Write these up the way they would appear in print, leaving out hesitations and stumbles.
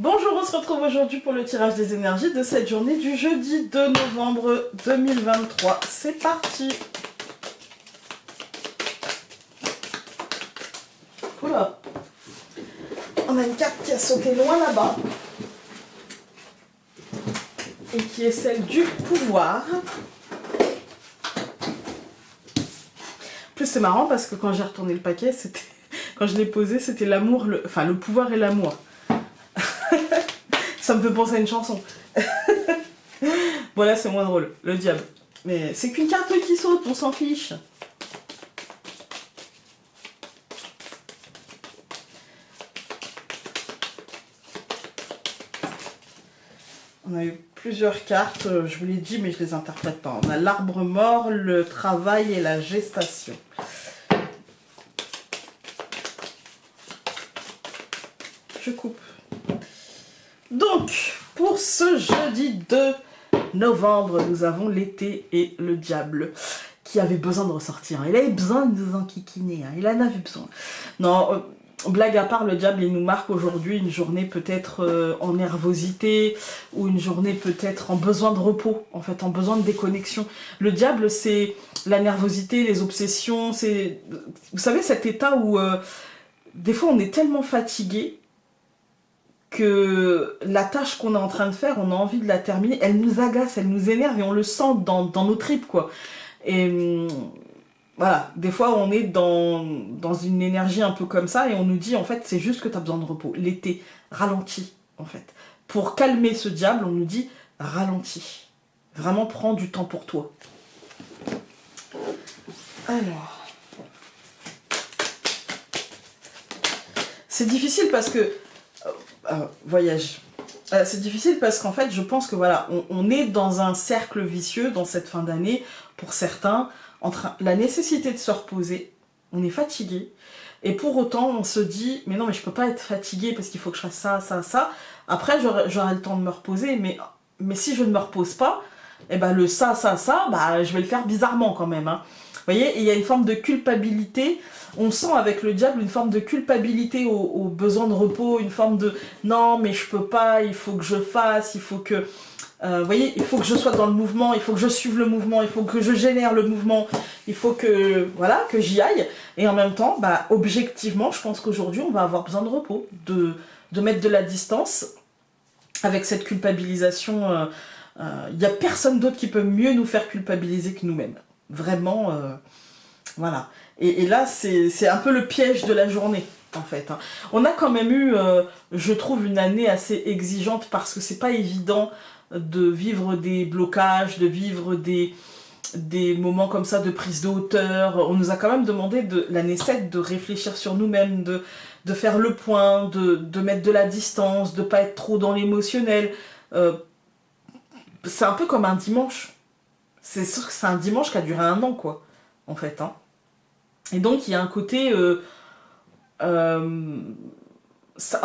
Bonjour, on se retrouve aujourd'hui pour le tirage des énergies de cette journée du jeudi 2 novembre 2023. C'est parti. Oula. On a une carte qui a sauté loin là-bas. Et qui est celle du pouvoir. En plus c'est marrant parce que quand j'ai retourné le paquet, c'était quand je l'ai posé, c'était l'amour, enfin le pouvoir et l'amour. Ça me fait penser à une chanson. Bon là c'est moins drôle, le diable. Mais c'est qu'une carte qui saute, on s'en fiche. On a eu plusieurs cartes, je vous l'ai dit mais je les interprète pas. On a l'arbre mort, le travail et la gestation. Je coupe. Donc, pour ce jeudi 2 novembre, nous avons l'été et le diable qui avait besoin de ressortir. Il avait besoin de nous enquiquiner, hein. Il en avait besoin. Non, blague à part, le diable, il nous marque aujourd'hui une journée peut-être en nervosité ou une journée peut-être en besoin de repos, en fait, en besoin de déconnexion. Le diable, c'est la nervosité, les obsessions, c'est, vous savez, cet état où des fois on est tellement fatigué que la tâche qu'on est en train de faire, on a envie de la terminer, elle nous agace, elle nous énerve et on le sent dans nos tripes, quoi. Et voilà, des fois on est dans une énergie un peu comme ça et on nous dit en fait c'est juste que tu as besoin de repos. L'été, ralentis en fait. Pour calmer ce diable, on nous dit ralentis. Vraiment prends du temps pour toi. Alors, c'est difficile parce que voyage. C'est difficile parce qu'en fait, je pense que voilà, on est dans un cercle vicieux dans cette fin d'année, pour certains, entre la nécessité de se reposer, on est fatigué, et pour autant, on se dit, mais non, mais je peux pas être fatigué parce qu'il faut que je fasse ça, ça, ça. Après, j'aurai le temps de me reposer, mais si je ne me repose pas, eh ben le ça, ça, ça, bah, je vais le faire bizarrement quand même, hein. Vous voyez, il y a une forme de culpabilité. On sent avec le diable une forme de culpabilité au besoin de repos, une forme de non mais je peux pas, il faut que je fasse, il faut que vous voyez, il faut que je sois dans le mouvement, il faut que je suive le mouvement, il faut que je génère le mouvement, il faut que voilà, que j'y aille. Et en même temps, bah objectivement, je pense qu'aujourd'hui on va avoir besoin de repos, de mettre de la distance avec cette culpabilisation. Il n'y a personne d'autre qui peut mieux nous faire culpabiliser que nous-mêmes. Vraiment, voilà. Et là, c'est un peu le piège de la journée, en fait, hein. On a quand même eu, je trouve, une année assez exigeante parce que c'est pas évident de vivre des blocages, de vivre des moments comme ça de prise de hauteur. On nous a quand même demandé l'année 7 de réfléchir sur nous-mêmes, de faire le point, de mettre de la distance, de pas être trop dans l'émotionnel. C'est un peu comme un dimanche. C'est sûr que c'est un dimanche qui a duré un an, quoi, en fait, hein. Et donc, il y a un côté... en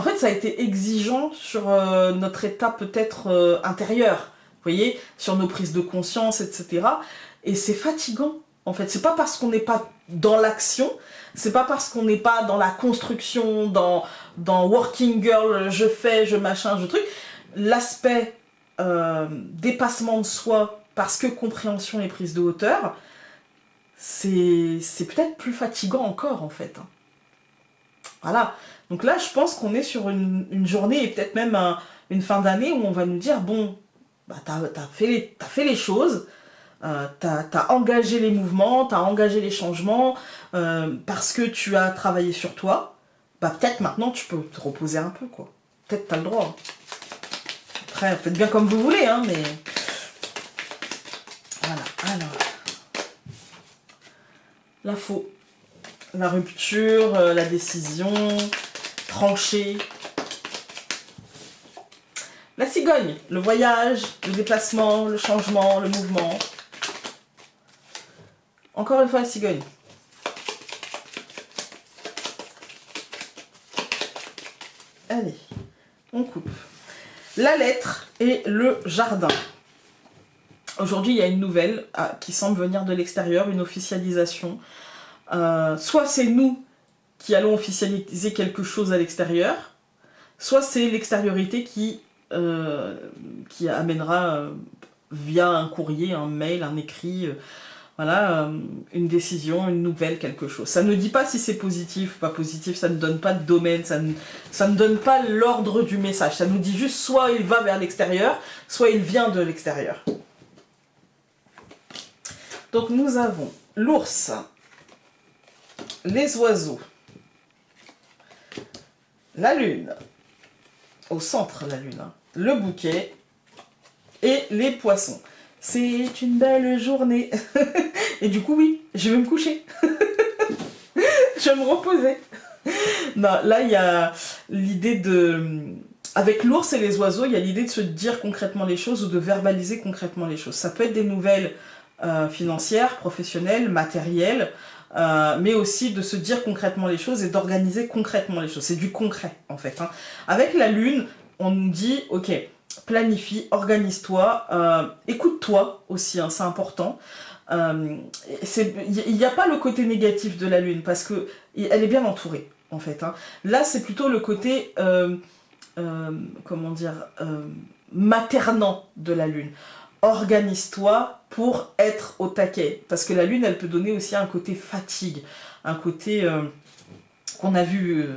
fait, ça a été exigeant sur notre état peut-être intérieur, vous voyez, sur nos prises de conscience, etc. Et c'est fatigant, en fait. C'est pas parce qu'on n'est pas dans l'action, c'est pas parce qu'on n'est pas dans la construction, dans working girl, je fais, je machin, je truc. L'aspect dépassement de soi, parce que compréhension et prise de hauteur, c'est peut-être plus fatigant encore, en fait, hein. Voilà. Donc là, je pense qu'on est sur une journée et peut-être même une fin d'année où on va nous dire, bon, bah, t'as fait les choses, t'as engagé les mouvements, t'as engagé les changements, parce que tu as travaillé sur toi, bah peut-être maintenant tu peux te reposer un peu, quoi. Peut-être t'as le droit, hein. Après, faites bien comme vous voulez, hein, mais... Voilà, alors... La faux. La rupture, la décision, trancher. La cigogne, le voyage, le déplacement, le changement, le mouvement. Encore une fois la cigogne. Allez, on coupe. La lettre et le jardin. Aujourd'hui, il y a une nouvelle qui semble venir de l'extérieur, une officialisation. Soit c'est nous qui allons officialiser quelque chose à l'extérieur, soit c'est l'extériorité qui amènera via un courrier, un mail, un écrit, voilà, une décision, une nouvelle, quelque chose. Ça ne dit pas si c'est positif ou pas positif, ça ne donne pas de domaine, ça ne donne pas l'ordre du message. Ça nous dit juste soit il va vers l'extérieur, soit il vient de l'extérieur. Donc nous avons l'ours, les oiseaux, la lune, au centre la lune, hein, le bouquet et les poissons. C'est une belle journée. Et du coup, oui, je vais me coucher. Je vais me reposer. Non, là, il y a l'idée de... Avec l'ours et les oiseaux, il y a l'idée de se dire concrètement les choses ou de verbaliser concrètement les choses. Ça peut être des nouvelles financières, professionnelles, matérielles, mais aussi de se dire concrètement les choses et d'organiser concrètement les choses. C'est du concret, en fait. Hein. Avec la lune, on nous dit, ok, planifie, organise-toi, écoute-toi aussi, hein, c'est important. Il n'y a pas le côté négatif de la lune, parce que elle est bien entourée, en fait. Hein. Là, c'est plutôt le côté, comment dire, maternant de la lune. Organise-toi pour être au taquet. Parce que la lune, elle peut donner aussi un côté fatigue, un côté qu'on a vu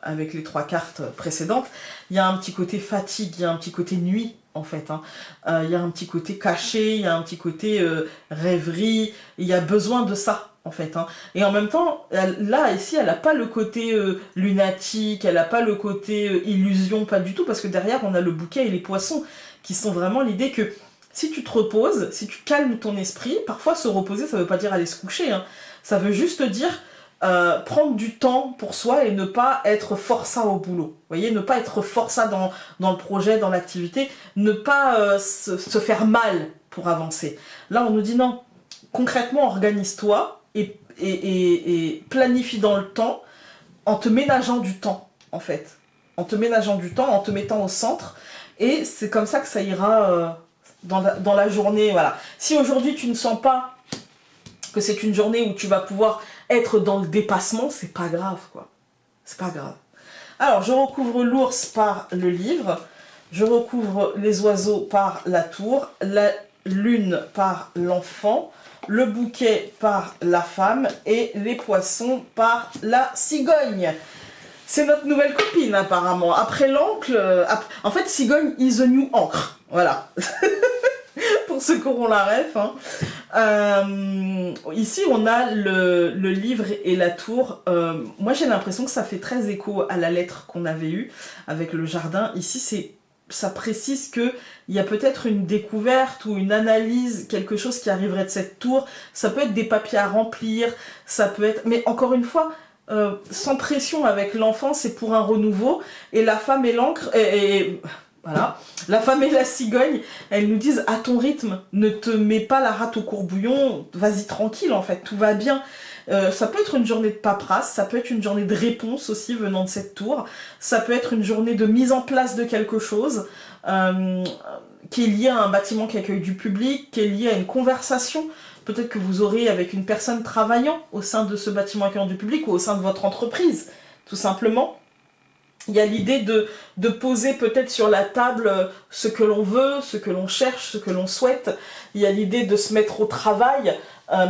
avec les 3 cartes précédentes. Il y a un petit côté fatigue, il y a un petit côté nuit, en fait. Hein. Il y a un petit côté caché, il y a un petit côté rêverie. Il y a besoin de ça, en fait. Hein. Et en même temps, là, ici, elle n'a pas le côté lunatique, elle n'a pas le côté illusion, pas du tout, parce que derrière, on a le bouquet et les poissons, qui sont vraiment l'idée que si tu te reposes, si tu calmes ton esprit, parfois se reposer, ça ne veut pas dire aller se coucher, hein. Ça veut juste dire prendre du temps pour soi et ne pas être forçat au boulot. Vous voyez, ne pas être forçat dans le projet, dans l'activité, ne pas se faire pour avancer. Là, on nous dit non, concrètement, organise-toi et planifie dans le temps en te ménageant du temps, en fait. En te ménageant du temps, en te mettant au centre. Et c'est comme ça que ça ira dans la journée. Voilà. Si aujourd'hui, tu ne sens pas que c'est une journée où tu vas pouvoir être dans le dépassement, c'est pas grave, quoi. C'est pas grave. Alors, je recouvre l'ours par le livre, je recouvre les oiseaux par la tour, la lune par l'enfant, le bouquet par la femme et les poissons par la cigogne. C'est notre nouvelle copine, apparemment. Après l'oncle... En fait, cigogne is the new encre. Voilà. Pour ceux qui auront la ref. Hein. Ici, on a le livre et la tour. Moi, j'ai l'impression que ça fait très écho à la lettre qu'on avait eue avec le jardin. Ici, ça précise qu'il y a peut-être une découverte ou une analyse, quelque chose qui arriverait de cette tour. Ça peut être des papiers à remplir, ça peut être... Mais encore une fois... sans pression avec l'enfant, c'est pour un renouveau. Et la femme et l'encre, voilà, la femme et la cigogne, elles nous disent à ton rythme, ne te mets pas la rate au courbouillon, vas-y tranquille en fait, tout va bien. Ça peut être une journée de paperasse, ça peut être une journée de réponse aussi venant de cette tour, ça peut être une journée de mise en place de quelque chose qui est lié à un bâtiment qui accueille du public, qui est lié à une conversation. Peut-être que vous aurez avec une personne travaillant au sein de ce bâtiment accueillant du public ou au sein de votre entreprise, tout simplement. Il y a l'idée de poser peut-être sur la table ce que l'on veut, ce que l'on cherche, ce que l'on souhaite. Il y a l'idée de se mettre au travail,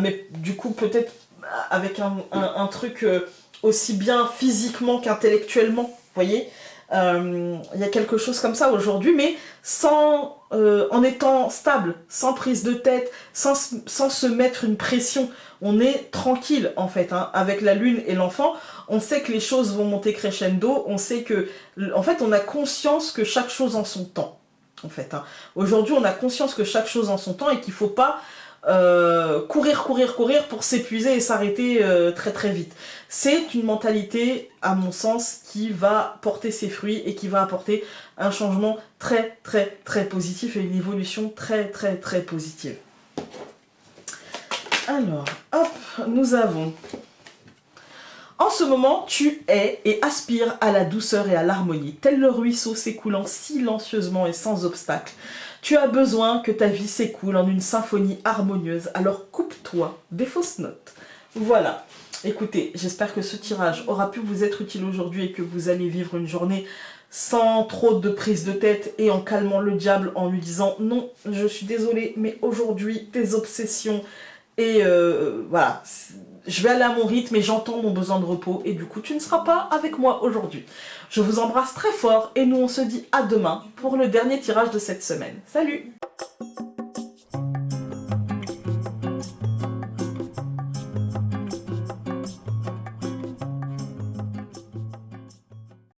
mais du coup peut-être avec un truc aussi bien physiquement qu'intellectuellement, vous voyez. Il y a quelque chose comme ça aujourd'hui, mais en étant stable, sans prise de tête, sans se mettre une pression. On est tranquille en fait, hein, avec la lune et l'enfant. On sait que les choses vont monter crescendo. On sait que, en fait, on a conscience que chaque chose en son temps. En fait, hein. Aujourd'hui, on a conscience que chaque chose en son temps et qu'il faut pas courir pour s'épuiser et s'arrêter très très vite. C'est une mentalité, à mon sens, qui va porter ses fruits et qui va apporter un changement très très très positif et une évolution très très très positive. Alors, hop, nous avons... En ce moment, tu es et aspires à la douceur et à l'harmonie, tel le ruisseau s'écoulant silencieusement et sans obstacle. Tu as besoin que ta vie s'écoule en une symphonie harmonieuse, alors coupe-toi des fausses notes. Voilà. Écoutez, j'espère que ce tirage aura pu vous être utile aujourd'hui et que vous allez vivre une journée sans trop de prise de tête et en calmant le diable en lui disant non, je suis désolée, mais aujourd'hui tes obsessions et voilà, je vais aller à mon rythme et j'entends mon besoin de repos et du coup tu ne seras pas avec moi aujourd'hui. Je vous embrasse très fort et nous on se dit à demain pour le dernier tirage de cette semaine. Salut!